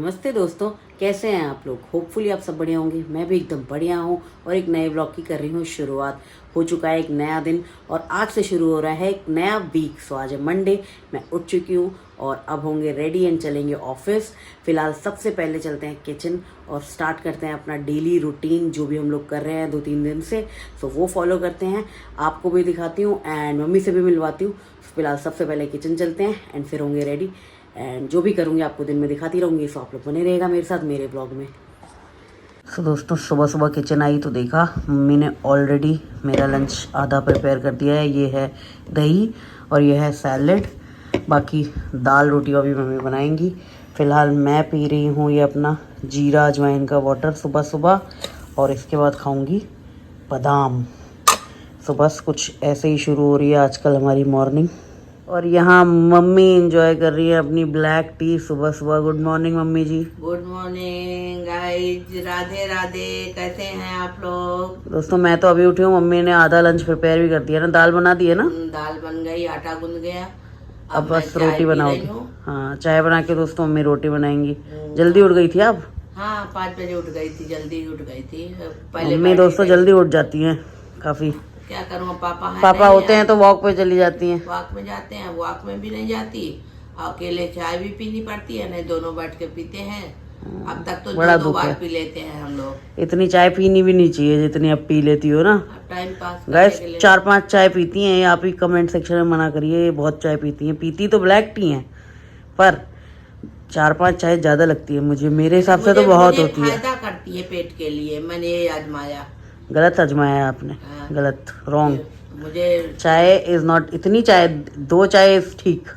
नमस्ते दोस्तों, कैसे हैं आप लोग। होपफुली आप सब बढ़िया होंगे। मैं भी एकदम बढ़िया हूँ और एक नए ब्लॉग की कर रही हूँ शुरुआत। हो चुका है एक नया दिन और आज से शुरू हो रहा है एक नया वीक। सो आज है मंडे, मैं उठ चुकी हूँ और अब होंगे रेडी एंड चलेंगे ऑफिस। फिलहाल सबसे पहले चलते हैं किचन और स्टार्ट करते हैं अपना डेली रूटीन जो भी हम लोग कर रहे हैं 2-3 दिन से। सो वो फॉलो करते हैं, आपको भी दिखाती हूँ एंड मम्मी से भी मिलवाती हूँ। फिलहाल सबसे पहले किचन चलते हैं एंड फिर होंगे रेडी एंड जो भी करूँगी आपको दिन में दिखाती रहूँगी। सो आप लोग बने रहेगा मेरे साथ मेरे ब्लॉग में। सो दोस्तों, सुबह सुबह किचन आई तो देखा मम्मी ने ऑलरेडी मेरा लंच आधा प्रिपेयर कर दिया है। ये है दही और ये है सैलेड, बाकी दाल रोटी अभी मम्मी बनाएंगी। फ़िलहाल मैं पी रही हूँ ये अपना जीरा अजवाइन का वाटर सुबह सुबह और इसके बाद खाऊंगी बादाम। सो बस कुछ ऐसे ही शुरू हो रही है आजकल हमारी मॉर्निंग। और यहाँ मम्मी एंजॉय कर रही है अपनी ब्लैक टी सुबह सुबह। Good morning mummy ji. Good morning guys, Radhe Radhe. कैसे हैं आप लोग। दोस्तों मैं तो अभी उठी हूँ, मम्मी ने आधा लंच प्रिपेयर भी कर दिया ना। दाल बना दी है ना। दाल बन गई, आटा गूंद गया, अब बस रोटी बनाओगी। हाँ, चाय बना के दोस्तों मम्मी रोटी बनाएंगी। जल्दी उठ गई थी आप। हाँ, 5 बजे उठ गई थी, जल्दी उठ गई थी। पहले मम्मी दोस्तों जल्दी उठ जाती हैं काफी। क्या करूँ, पापा होते हैं तो वॉक पे चली जाती हैं। वॉक में जाते हैं, वॉक में भी नहीं जाती, अकेले चाय भी पीनी पड़ती है, नहीं दोनों बैठ के पीते हैं। अब तक तो बड़ा 2 दुख है। बार पी लेते हैं हम लोग। इतनी चाय पीनी भी नहीं चाहिए जितनी अब पी लेती हो ना। टाइम पास करने गैस के लिए 4-5 चाय पीती हैं। आप ही कमेंट सेक्शन में मना करिए, बहुत चाय पीती हैं। पीती तो ब्लैक टी हैं पर 4-5 चाय ज्यादा लगती है मुझे। मेरे हिसाब से तो बहुत होती है। फायदा करती है पेट के लिए, मैंने ये आजमाया। गलत आजमाया आपने। हाँ। गलत, रॉन्ग। मुझे चाय इज नॉट इतनी चाय, 2 चाय इज ठीक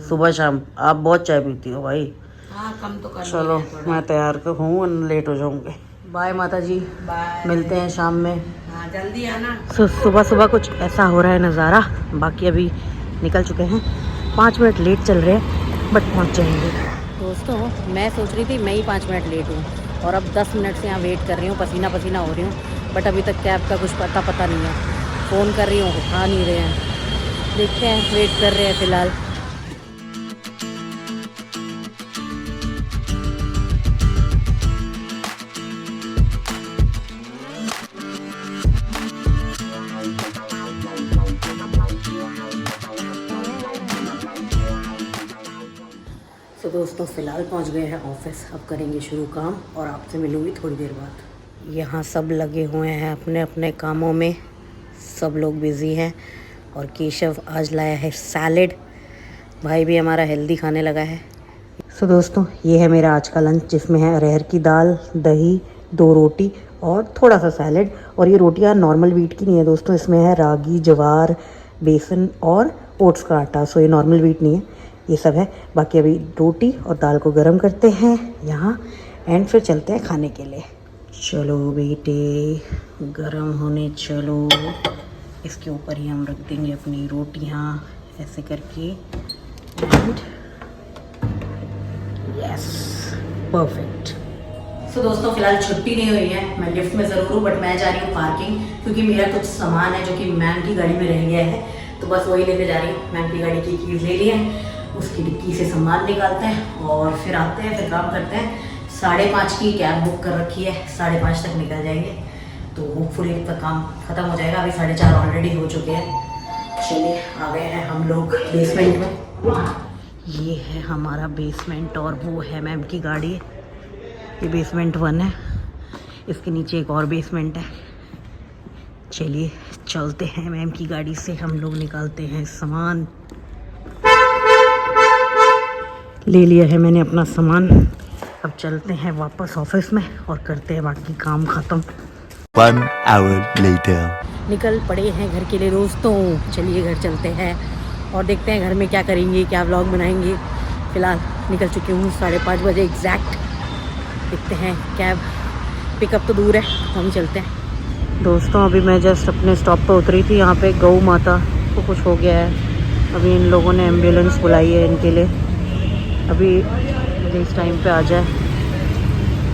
सुबह शाम। आप बहुत चाय पीती हो भाई। हाँ, कम तो करनी चलो है थोड़ा। मैं तैयार हूँ, लेट हो जाऊंगे। बाय माता जी, बाय। मिलते हैं शाम में। हाँ, जल्दी आना। सुबह सुबह कुछ ऐसा हो रहा है नज़ारा। बाकी अभी निकल चुके हैं, 5 मिनट लेट चल रहे हैं बट पहुँच जाएंगे। दोस्तों मैं सोच रही थी मैं ही 5 मिनट लेट हूँ और अब 10 मिनट से यहाँ वेट कर रही हूँ, पसीना पसीना हो रही हूँ बट अभी तक कैब का कुछ पता नहीं है। फ़ोन कर रही हूँ, उठा नहीं रहे हैं। देखते हैं, वेट कर रहे हैं फ़िलहाल। तो दोस्तों फ़िलहाल पहुंच गए हैं ऑफिस। अब करेंगे शुरू काम और आपसे मिलूंगी थोड़ी देर बाद। यहाँ सब लगे हुए हैं अपने अपने कामों में, सब लोग बिज़ी हैं। और केशव आज लाया है सैलेड, भाई भी हमारा हेल्दी खाने लगा है। सो दोस्तों ये है मेरा आज का लंच, जिसमें है अरहर की दाल, दही, 2 रोटी और थोड़ा सा सैलेड। और ये रोटियाँ नॉर्मल व्हीट की नहीं है दोस्तों, इसमें है रागी, ज्वार, बेसन और ओट्स का आटा। सो ये नॉर्मल व्हीट नहीं है, ये सब है। बाकी अभी रोटी और दाल को गर्म करते हैं यहाँ एंड फिर चलते हैं खाने के लिए। चलो बेटे, गरम होने चलो। इसके ऊपर ही हम रख देंगे अपनी रोटियाँ ऐसे करके एंड यस, परफेक्ट। सो दोस्तों फिलहाल छुट्टी नहीं हुई है, मैं लिफ्ट में ज़रूर हूँ बट मैं जा रही हूँ पार्किंग, क्योंकि मेरा कुछ सामान है जो कि मैम की गाड़ी में रह गया है, तो बस वही लेके जा रही हूँ। मैम की गाड़ी की कीज़ ले ली है, उसकी डिक्की से सामान निकालते हैं और फिर आते हैं, फिर काम करते हैं। 5:30 की कैब बुक कर रखी है, 5:30 तक निकल जाएंगे तो होपफुली तक काम ख़त्म हो जाएगा। अभी 4:30 ऑलरेडी हो चुके हैं। चलिए आ गए हैं हम लोग बेसमेंट में। ये है हमारा बेसमेंट और वो है मैम की गाड़ी। ये बेसमेंट 1 है, इसके नीचे एक और बेसमेंट है। चलिए चलते हैं, मैम की गाड़ी से हम लोग निकालते हैं सामान। ले लिया है मैंने अपना सामान, अब चलते हैं वापस ऑफिस में और करते हैं बाकी काम ख़त्म। 1 hour later. निकल पड़े हैं घर के लिए दोस्तों। चलिए घर चलते हैं और देखते हैं घर में क्या करेंगे, क्या व्लॉग बनाएंगे। फ़िलहाल निकल चुकी हूँ 5:30 बजे एग्जैक्ट। देखते हैं, कैब पिकअप तो दूर है, हम चलते हैं। दोस्तों अभी मैं जस्ट अपने स्टॉप पर उतरी थी। यहाँ पे गौ माता को कुछ हो गया है, अभी इन लोगों ने एम्बुलेंस बुलाई है इनके लिए। अभी इस टाइम पे आ जाए,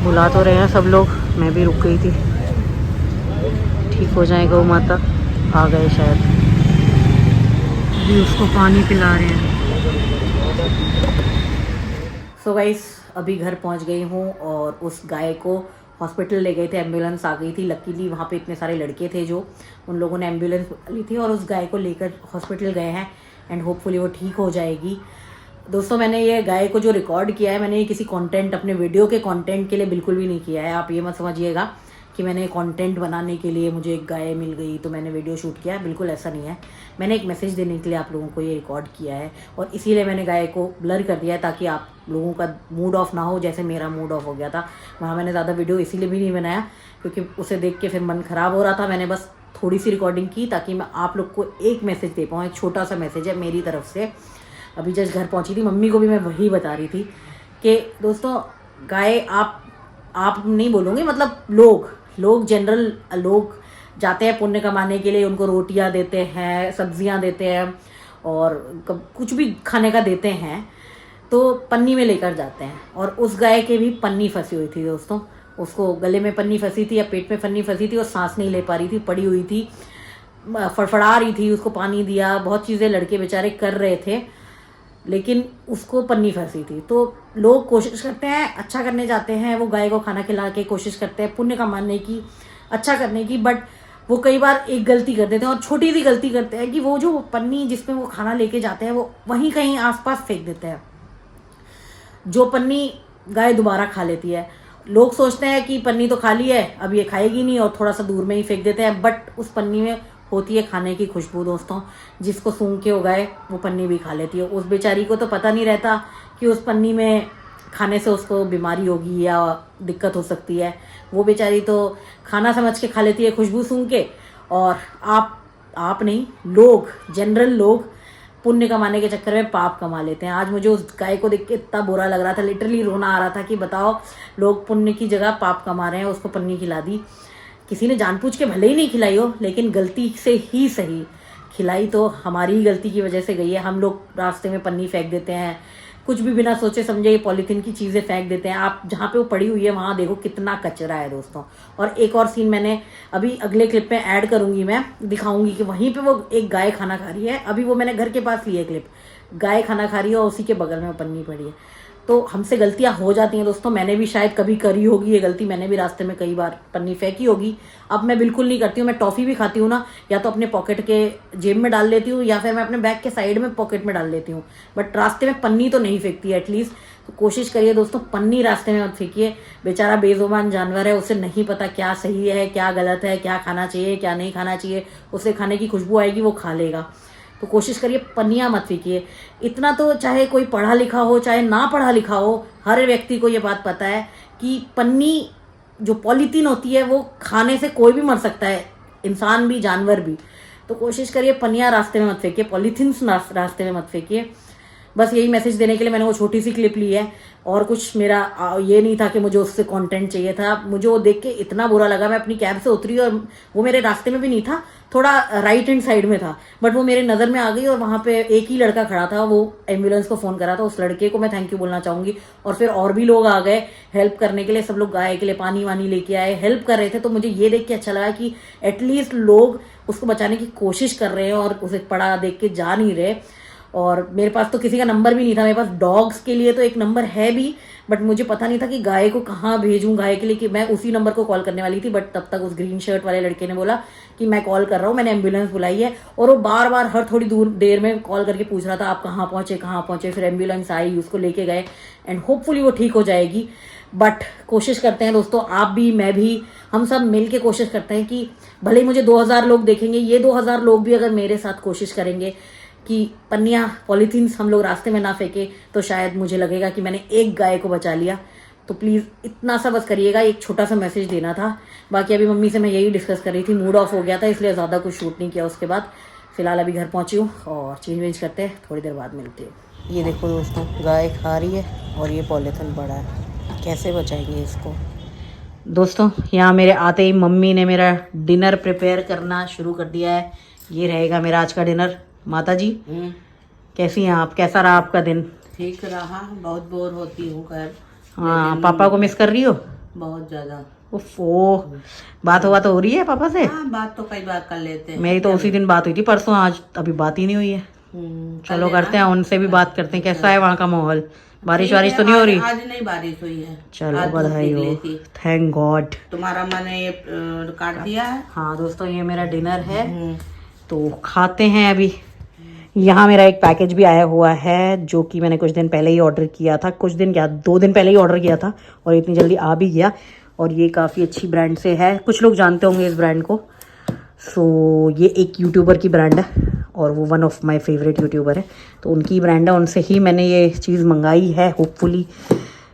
बुला तो रहे हैं सब लोग, मैं भी रुक गई थी। ठीक हो जाए गौ माता, आ गए शायद। अभी उसको पानी पिला रहे हैं। सो गाइस अभी घर पहुंच गई हूँ और उस गाय को हॉस्पिटल ले गए थे, एम्बुलेंस आ गई थी। लकीली वहाँ पे इतने सारे लड़के थे जो उन लोगों ने एम्बुलेंस ली थी और उस गाय को लेकर हॉस्पिटल गए हैं एंड होपफुली वो ठीक हो जाएगी। दोस्तों मैंने ये गाय को जो रिकॉर्ड किया है, मैंने ये किसी कंटेंट, अपने वीडियो के कंटेंट के लिए बिल्कुल भी नहीं किया है। आप ये मत समझिएगा कि मैंने कंटेंट बनाने के लिए मुझे एक गाय मिल गई तो मैंने वीडियो शूट किया, बिल्कुल ऐसा नहीं है। मैंने एक मैसेज देने के लिए आप लोगों को ये रिकॉर्ड किया है और इसीलिए मैंने गाय को ब्लर कर दिया है ताकि आप लोगों का मूड ऑफ ना हो, जैसे मेरा मूड ऑफ हो गया था। वहाँ मैंने ज़्यादा वीडियो इसीलिए भी नहीं बनाया क्योंकि उसे देख के फिर मन ख़राब हो रहा था। मैंने बस थोड़ी सी रिकॉर्डिंग की ताकि मैं आप लोग को एक मैसेज दे पाऊँ, एक छोटा सा मैसेज है मेरी तरफ से। अभी जस्ट घर पहुंची थी, मम्मी को भी मैं वही बता रही थी कि दोस्तों गाय आप नहीं बोलोगे, मतलब लोग जनरल लोग जाते हैं पुण्य कमाने के लिए, उनको रोटियां देते हैं, सब्जियां देते हैं और कुछ भी खाने का देते हैं तो पन्नी में लेकर जाते हैं। और उस गाय के भी पन्नी फंसी हुई थी दोस्तों, उसको गले में पन्नी फंसी थी या पेट में पन्नी फंसी थी और सांस नहीं ले पा रही थी, पड़ी हुई थी, फड़फड़ा रही थी। उसको पानी दिया, बहुत चीज़ें लड़के बेचारे कर रहे थे लेकिन उसको पन्नी फंसी थी। तो लोग कोशिश करते हैं, अच्छा करने जाते हैं, वो गाय को खाना खिला के कोशिश करते हैं पुण्य कमाने की, अच्छा करने की, बट वो कई बार एक गलती कर देते हैं और छोटी सी गलती करते हैं कि वो जो पन्नी जिसमें वो खाना लेके जाते हैं वो वहीं कहीं आसपास फेंक देते हैं। जो पन्नी गाय दोबारा खा लेती है। लोग सोचते हैं कि पन्नी तो खाली है, अब ये खाएगी नहीं और थोड़ा सा दूर में ही फेंक देते हैं, बट उस पन्नी में होती है खाने की खुशबू दोस्तों। जिसको सूंघ के उगाए वो पन्नी भी खा लेती है। उस बेचारी को तो पता नहीं रहता कि उस पन्नी में खाने से उसको बीमारी होगी या दिक्कत हो सकती है। वो बेचारी तो खाना समझ के खा लेती है खुशबू सूंघ के। और आप नहीं, लोग, जनरल लोग पुण्य कमाने के चक्कर में पाप कमा लेते हैं। आज मुझे उस गाय को देख के इतना बुरा लग रहा था, लिटरली रोना आ रहा था कि बताओ, लोग पुण्य की जगह पाप कमा रहे हैं। उसको पन्नी खिला दी, किसी ने जानबूझ के भले ही नहीं खिलाई हो लेकिन गलती से ही सही खिलाई तो हमारी ही गलती की वजह से गई है। हम लोग रास्ते में पन्नी फेंक देते हैं, कुछ भी बिना सोचे समझे ये पॉलीथीन की चीज़ें फेंक देते हैं। आप जहाँ पे वो पड़ी हुई है वहाँ देखो कितना कचरा है दोस्तों। और एक और सीन मैंने अभी अगले क्लिप में ऐड करूँगी, मैं दिखाऊंगी कि वहीं पे वो एक गाय खाना खा रही है। अभी वो मैंने घर के पास ली है क्लिप, गाय खाना खा रही है और उसी के बगल में वो पन्नी पड़ी है। तो हमसे गलतियां हो जाती हैं दोस्तों, मैंने भी शायद कभी करी होगी ये गलती, मैंने भी रास्ते में कई बार पन्नी फेंकी होगी। अब मैं बिल्कुल नहीं करती हूँ। मैं टॉफ़ी भी खाती हूँ ना, या तो अपने पॉकेट के जेब में डाल लेती हूँ या फिर मैं अपने बैग के साइड में पॉकेट में डाल लेती हूँ, बट रास्ते में पन्नी तो नहीं फेंकती है एटलीस्ट। तो कोशिश करिए दोस्तों, पन्नी रास्ते में मत फेंकिए। बेचारा बेजुबान जानवर है, उसे नहीं पता क्या सही है क्या गलत है, क्या खाना चाहिए क्या नहीं खाना चाहिए। उसे खाने की खुशबू आएगी वो खा लेगा। तो कोशिश करिए पन्नियाँ मत फेंकिए। इतना तो चाहे कोई पढ़ा लिखा हो चाहे ना पढ़ा लिखा हो, हर व्यक्ति को ये बात पता है कि पन्नी जो पॉलीथीन होती है वो खाने से कोई भी मर सकता है, इंसान भी जानवर भी। तो कोशिश करिए पन्नियाँ रास्ते में मत फेंकिए, पॉलीथीन रास्ते में मत फेंकिए। बस यही मैसेज देने के लिए मैंने वो छोटी सी क्लिप ली है और कुछ मेरा ये नहीं था कि मुझे उससे कंटेंट चाहिए था। मुझे वो देख के इतना बुरा लगा, मैं अपनी कैब से उतरी और वो मेरे रास्ते में भी नहीं था, थोड़ा राइट हैंड साइड में था, बट वो मेरे नज़र में आ गई और वहाँ पे एक ही लड़का खड़ा था, वो एम्बुलेंस को फ़ोन करा था। उस लड़के को मैं थैंक यू बोलना चाहूँगी। और फिर और भी लोग आ गए हेल्प करने के लिए, सब लोग गाय के लिए पानी वानी लेके आए, हेल्प कर रहे थे। तो मुझे ये देख के अच्छा लगा कि एटलीस्ट लोग उसको बचाने की कोशिश कर रहे हैं और उसे पड़ा देख के जा नहीं रहे। और मेरे पास तो किसी का नंबर भी नहीं था, मेरे पास डॉग्स के लिए तो एक नंबर है भी, बट मुझे पता नहीं था कि गाय को कहाँ भेजूं गाय के लिए, कि मैं उसी नंबर को कॉल करने वाली थी। बट तब तक उस ग्रीन शर्ट वाले लड़के ने बोला कि मैं कॉल कर रहा हूँ, मैंने एम्बुलेंस बुलाई है। और वो बार बार हर थोड़ी देर में कॉल करके पूछ रहा था आप कहाँ पहुँचे। फिर एम्बुलेंस आई, उसको लेके गए एंड होपफुली वो ठीक हो जाएगी। बट कोशिश करते हैं दोस्तों, आप भी मैं भी, हम सब मिल के कोशिश करते हैं कि भले ही मुझे 2000 लोग देखेंगे, ये 2000 लोग भी अगर मेरे साथ कोशिश करेंगे कि पन्नियाँ पॉलीथीन्स हम लोग रास्ते में ना फेंके, तो शायद मुझे लगेगा कि मैंने एक गाय को बचा लिया। तो प्लीज़ इतना सा बस करिएगा, एक छोटा सा मैसेज देना था। बाकी अभी मम्मी से मैं यही डिस्कस कर रही थी, मूड ऑफ हो गया था इसलिए ज़्यादा कुछ शूट नहीं किया उसके बाद। फिलहाल अभी घर पहुँची हूँ और चेंज वेंज करते हैं, थोड़ी देर बाद मिलती हूँ। ये देखो दोस्तों, गाय खा रही है और ये पॉलीथीन पड़ा है, कैसे बचाएंगे इसको। दोस्तों यहाँ मेरे आते ही मम्मी ने मेरा डिनर प्रिपेयर करना शुरू कर दिया है। ये रहेगा मेरा आज का डिनर। माता जी कैसी हैं आप, कैसा रहा आपका दिन? ठीक रहा, बहुत बोर होती हूँ घर। हाँ, पापा को मिस कर रही हो? बहुत ज्यादा। ओफो, बात हुआ तो हो रही है पापा से? हाँ, बात तो कई बार कर लेते हैं। मेरी तो उसी दिन बात हुई थी, परसों, आज अभी बात ही नहीं हुई है। चलो करते हैं, उनसे भी बात करते हैं कैसा है वहाँ का माहौल। बारिश वारिश तो नहीं हो रही? आज नहीं बारिश हुई है। चलो आज धूप बधाई हो, निकली थी। Thank God. तुम्हारा मैंने ये काट दिया है। हाँ दोस्तों, ये मेरा डिनर है तो खाते हैं अभी। यहाँ मेरा एक पैकेज भी आया हुआ है जो कि मैंने कुछ दिन पहले ही ऑर्डर किया था, कुछ दिन क्या 2 दिन पहले ही ऑर्डर किया था और इतनी जल्दी आ भी गया। और ये काफ़ी अच्छी ब्रांड से है, कुछ लोग जानते होंगे इस ब्रांड को। सो ये एक यूट्यूबर की ब्रांड है और वो one of my favourite YouTuber है, तो उनकी ब्रांड है, उनसे ही मैंने ये चीज़ मंगाई है। होपफुली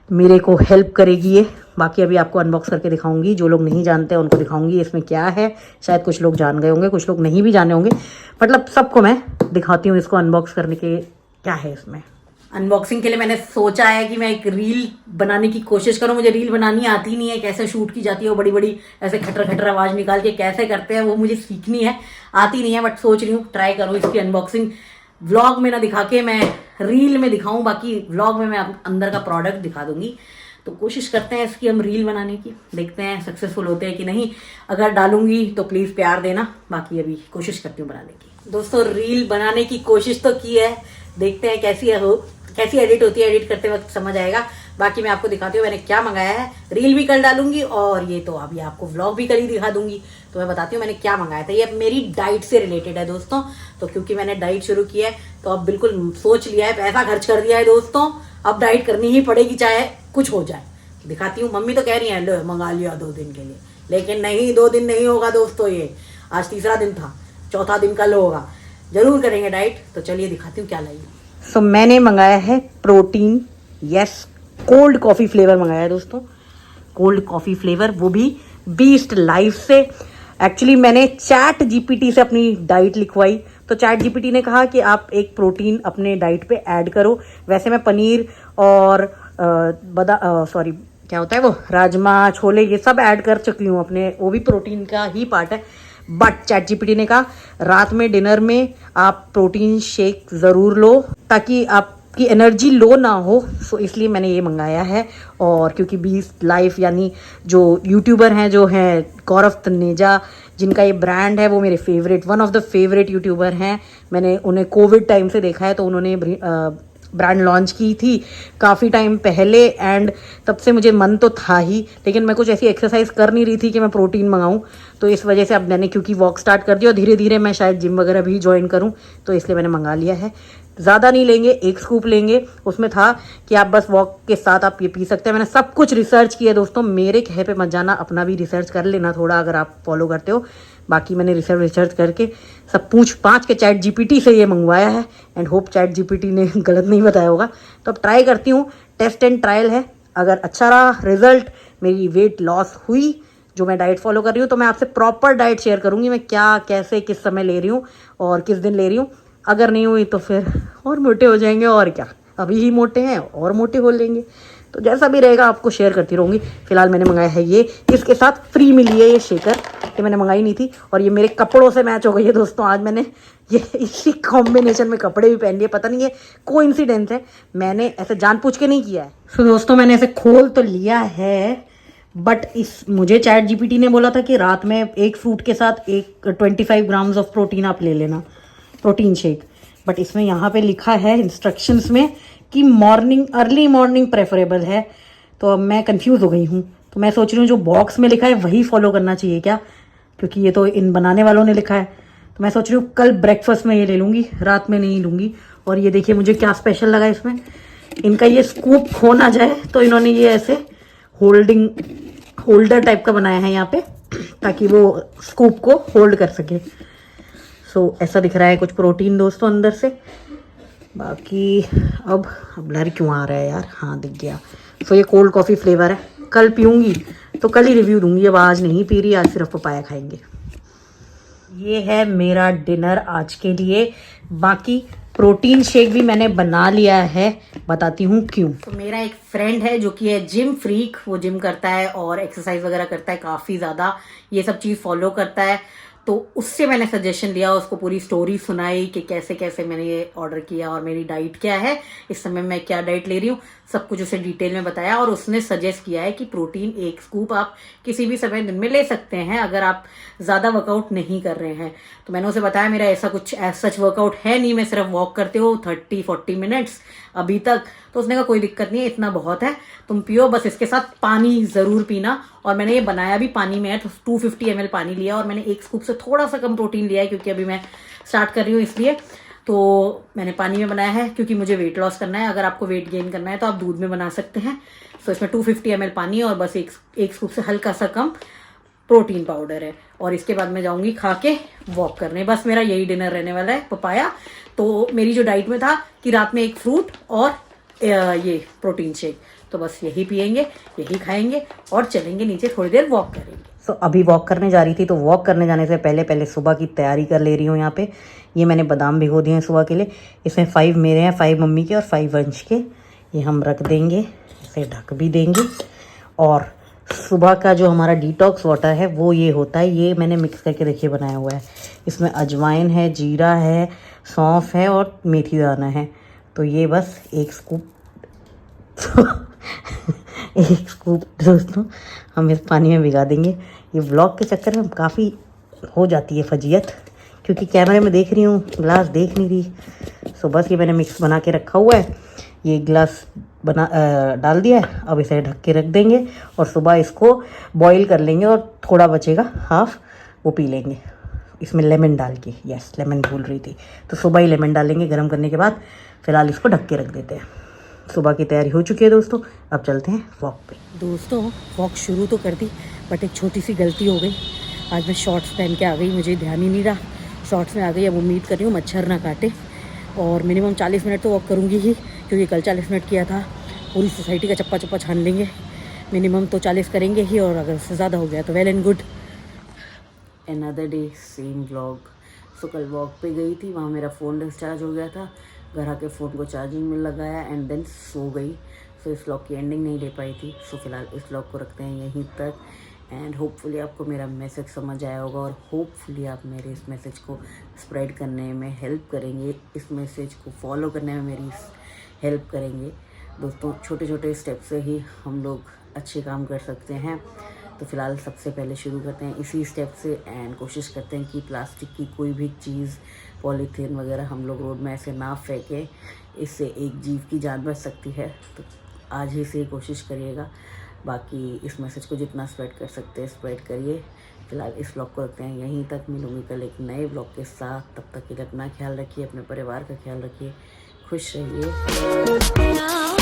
मेरे को हेल्प करेगी ये। बाकी अभी आपको अनबॉक्स करके दिखाऊंगी, जो लोग नहीं जानते हैं उनको दिखाऊंगी इसमें क्या है। शायद कुछ लोग जान गए होंगे, कुछ लोग नहीं भी जाने होंगे, मतलब सबको मैं दिखाती हूँ इसको अनबॉक्स करने के क्या है इसमें। अनबॉक्सिंग के लिए मैंने सोचा है कि मैं एक रील बनाने की कोशिश करूं। मुझे रील बनानी आती नहीं है, कैसे शूट की जाती है वो बड़ी बड़ी ऐसे खटर खटर आवाज निकाल के कैसे करते हैं वो मुझे सीखनी है, आती नहीं है। बट सोच रही हूँ ट्राई करूँ इसकी अनबॉक्सिंग। व्लॉग में ना दिखा के मैं रील में दिखाऊं, बाकी व्लॉग में मैं अंदर का प्रोडक्ट दिखा दूंगी। तो कोशिश करते हैं इसकी हम रील बनाने की, देखते हैं सक्सेसफुल होते हैं कि नहीं। अगर डालूंगी तो प्लीज़ प्यार देना, बाकी अभी कोशिश करती हूँ बनाने की। दोस्तों रील बनाने की कोशिश तो की है, देखते हैं कैसी एडिट होती है, एडिट करते वक्त समझ आएगा। बाकी मैं आपको दिखाती हूँ मैंने क्या मंगाया है। रील भी कल डालूंगी और ये तो अभी आपको व्लॉग भी कल ही दिखा दूंगी। तो मैं बताती हूँ मैंने क्या मंगाया था। ये मेरी डाइट से रिलेटेड है दोस्तों, तो क्योंकि मैंने डाइट शुरू की है तो अब बिल्कुल सोच लिया है, पैसा खर्च कर दिया है दोस्तों, अब डाइट करनी ही पड़ेगी चाहे कुछ हो जाए। दिखाती हूँ, मम्मी तो कह रही है लो मंगा लिया 2 दिन के लिए, लेकिन नहीं 2 दिन नहीं होगा दोस्तों। ये आज तीसरा दिन था, चौथा दिन कल होगा, जरूर करेंगे डाइट। तो चलिए दिखाती हूँ क्या लाई। सो मैंने मंगाया है protein, yes cold coffee flavour मंगाया है दोस्तों, कोल्ड कॉफ़ी फ्लेवर, वो भी बीस्ट लाइफ से। एक्चुअली मैंने चैट जीपीटी से अपनी डाइट लिखवाई, तो चैट जीपीटी ने कहा कि आप एक प्रोटीन अपने डाइट पे ऐड करो। वैसे मैं पनीर और क्या होता है वो राजमा छोले ये सब ऐड कर चुकी हूँ अपने, वो भी प्रोटीन का ही पार्ट है। बट चैट जीपीटी ने कहा रात में डिनर में आप प्रोटीन शेक ज़रूर लो ताकि आपकी एनर्जी लो ना हो। सो इसलिए मैंने ये मंगाया है। और क्योंकि बीस्ट लाइफ यानी जो यूट्यूबर हैं जो हैं गौरव तनेजा, जिनका ये ब्रांड है, वो मेरे favourite one of the favourite YouTuber हैं। मैंने उन्हें कोविड टाइम से देखा है, तो उन्होंने ब्रांड लॉन्च की थी काफ़ी टाइम पहले एंड तब से मुझे मन तो था ही, लेकिन मैं कुछ ऐसी एक्सरसाइज कर नहीं रही थी कि मैं प्रोटीन मंगाऊं। तो इस वजह से अब मैंने क्योंकि वॉक स्टार्ट कर दिया और धीरे धीरे मैं शायद जिम वगैरह भी ज्वाइन करूं, तो इसलिए मैंने मंगा लिया है। ज़्यादा नहीं लेंगे, 1 स्कूप लेंगे। उसमें था कि आप बस वॉक के साथ आप ये पी सकते हैं। मैंने सब कुछ रिसर्च किया दोस्तों, मेरे कहे पे मत जाना, अपना भी रिसर्च कर लेना थोड़ा अगर आप फॉलो करते हो। बाकी मैंने रिसर्च करके सब पूछ पाँच के चैट जीपीटी से ये मंगवाया है एंड होप चैट जीपीटी ने गलत नहीं बताया होगा। तो अब ट्राई करती हूँ, टेस्ट एंड ट्रायल है। अगर अच्छा रहा रिजल्ट, मेरी वेट लॉस हुई जो मैं डाइट फॉलो कर रही हूँ, तो मैं आपसे प्रॉपर डाइट शेयर करूँगी, मैं क्या कैसे किस समय ले रही हूँ और किस दिन ले रही हूँ। अगर नहीं हुई तो फिर और मोटे हो जाएंगे, और क्या, अभी ही मोटे हैं और मोटे हो लेंगे। तो जैसा भी रहेगा आपको शेयर करती रहूँगी। फिलहाल मैंने मंगाया है ये, इसके साथ फ्री मिली है ये शेकर, ये मैंने मंगाई नहीं थी और ये मेरे कपड़ों से मैच हो गई है दोस्तों। आज मैंने ये इसी कॉम्बिनेशन में कपड़े भी पहन लिए, पता नहीं ये कोइंसिडेंस है, मैंने ऐसे जानबूझ के नहीं किया है। तो दोस्तों मैंने ऐसे खोल तो लिया है, बट मुझे चैट जीपीटी ने बोला था कि रात में एक फ्रूट के साथ 25 ग्राम्स ऑफ प्रोटीन आप ले लेना, प्रोटीन शेक। बट इसमें यहाँ पे लिखा है इंस्ट्रक्शंस में कि अर्ली मॉर्निंग प्रेफरेबल है। तो अब मैं कंफ्यूज हो गई हूँ, तो मैं सोच रही हूँ जो बॉक्स में लिखा है वही फॉलो करना चाहिए क्या, क्योंकि ये तो इन बनाने वालों ने लिखा है। तो मैं सोच रही हूँ कल ब्रेकफास्ट में ये ले लूँगी, रात में नहीं लूँगी। और ये देखिए मुझे क्या स्पेशल लगा इसमें, इनका ये स्कूप खो ना जाए तो इन्होंने ये ऐसे होल्डर टाइप का बनाया है यहाँ पे, ताकि वो स्कूप को होल्ड कर सके। सो ऐसा दिख रहा है कुछ प्रोटीन दोस्तों अंदर से। बाकी अब ब्लर क्यों आ रहा है यार, हाँ दिख गया। तो ये कोल्ड कॉफ़ी फ्लेवर है, कल पीऊँगी तो कल ही रिव्यू दूंगी, अब आज नहीं पी रही, आज सिर्फ पपाया खाएंगे। ये है मेरा डिनर आज के लिए। बाकी प्रोटीन शेक भी मैंने बना लिया है, बताती हूँ क्यों। तो मेरा एक फ्रेंड है जो कि है जिम फ्रीक, वो जिम करता है और एक्सरसाइज वगैरह करता है काफ़ी ज़्यादा, ये सब चीज़ फॉलो करता है। तो उससे मैंने सजेशन लिया, उसको पूरी स्टोरी सुनाई कि कैसे कैसे मैंने ये ऑर्डर किया और मेरी डाइट क्या है, इस समय मैं क्या डाइट ले रही हूँ, सब कुछ उसे डिटेल में बताया। और उसने सजेस्ट किया है कि प्रोटीन 1 स्कूप आप किसी भी समय दिन में ले सकते हैं अगर आप ज़्यादा वर्कआउट नहीं कर रहे हैं। तो मैंने उसे बताया मेरा ऐसा कुछ सच वर्कआउट है नहीं, मैं सिर्फ वॉक करते हो 30-40 मिनट्स अभी तक। तो उसने कहा कोई दिक्कत नहीं है, इतना बहुत है, तुम पियो, बस इसके साथ पानी ज़रूर पीना। और मैंने ये बनाया भी पानी में है, तो 250 ml पानी लिया और मैंने 1 स्कूप से थोड़ा सा कम प्रोटीन लिया है क्योंकि अभी मैं स्टार्ट कर रही हूँ इसलिए। तो मैंने पानी में बनाया है क्योंकि मुझे वेट लॉस करना है। अगर आपको वेट गेन करना है तो आप दूध में बना सकते हैं। तो इसमें 250 ml पानी और बस एक स्कूप से हल्का सा कम प्रोटीन पाउडर है। और इसके बाद मैं जाऊंगी खा के वॉक करने। बस मेरा यही डिनर रहने वाला है, पपाया। तो मेरी जो डाइट में था कि रात में 1 फ्रूट और ये प्रोटीन शेक, तो बस यही पियेंगे, यही खाएंगे और चलेंगे नीचे, थोड़ी देर वॉक करेंगे। तो अभी वॉक करने जा रही थी, तो वॉक करने जाने से पहले सुबह की तैयारी कर ले रही हूँ। यहाँ पे ये मैंने बादाम भिगो दिए हैं सुबह के लिए। इसमें 5 मेरे हैं, 5 मम्मी के और 5 वंश के। ये हम रख देंगे, इसे ढक भी देंगे। और सुबह का जो हमारा डिटॉक्स वाटर है वो ये होता है, ये मैंने मिक्स करके देखिए बनाया हुआ है। इसमें अजवाइन है, जीरा है, सौंफ है और मेथी दाना है। तो ये बस 1 स्कूप 1 स्कूप दोस्तों हम इस पानी में भिगा देंगे। ये व्लॉग के चक्कर में काफ़ी हो जाती है फजीयत, क्योंकि कैमरे में देख रही हूँ, ग्लास देख नहीं रही। सो बस ये मैंने मिक्स बना के रखा हुआ है, ये ग्लास डाल दिया है। अब इसे ढक के रख देंगे और सुबह इसको बॉईल कर लेंगे और थोड़ा बचेगा हाफ, वो पी लेंगे इसमें लेमन डाल के। यस, लेमन भूल रही थी, तो सुबह ही लेमन डालेंगे गर्म करने के बाद। फिलहाल इसको ढक के रख देते हैं। सुबह की तैयारी हो चुकी है दोस्तों, अब चलते हैं वॉक पे। दोस्तों वॉक शुरू तो कर दी, बट एक छोटी सी गलती हो गई। आज मैं शॉर्ट्स पहन के आ गई, मुझे ध्यान ही नहीं रहा, शॉर्ट्स में आ गई। अब उम्मीद कर रही हूँ मच्छर ना काटे। और मिनिमम 40 मिनट तो वॉक करूँगी ही, क्योंकि कल 40 मिनट किया था। पूरी सोसाइटी का चप्पा चप्पा छान लेंगे, मिनिमम तो 40 करेंगे ही, और अगर उससे ज़्यादा हो गया तो well and good. Another day same vlog. So कल वॉक पे गई थी, वहाँ मेरा फ़ोन डिस्चार्ज हो गया था। घर आके फ़ोन को चार्जिंग में लगाया एंड देन सो गई। सो इस व्लॉग की एंडिंग नहीं दे पाई थी। सो फिलहाल इस व्लॉग को रखते हैं यहीं तक। एंड होपफुली आपको मेरा मैसेज समझ आया होगा और होपफुली आप मेरे इस मैसेज को स्प्रेड करने में हेल्प करेंगे, इस मैसेज को फॉलो करने में मेरी हेल्प करेंगे। दोस्तों छोटे छोटे स्टेप से ही हम लोग अच्छे काम कर सकते हैं। तो फिलहाल सबसे पहले शुरू करते हैं इसी स्टेप से एंड कोशिश करते हैं कि प्लास्टिक की कोई भी चीज़, पॉलीथीन वगैरह हम लोग रोड में ऐसे ना फेंकें, इससे एक जीव की जान बच सकती है। तो आज ही से कोशिश करिएगा। बाकी इस मैसेज को जितना स्प्रेड कर सकते हैं स्प्रेड करिए। फिलहाल इस ब्लॉग को रखते हैं यहीं तक। मिलूंगी कल एक नए ब्लॉग के साथ। तब तक के लिए अपना ख्याल रखिए, अपने परिवार का ख्याल रखिए, खुश रहिए।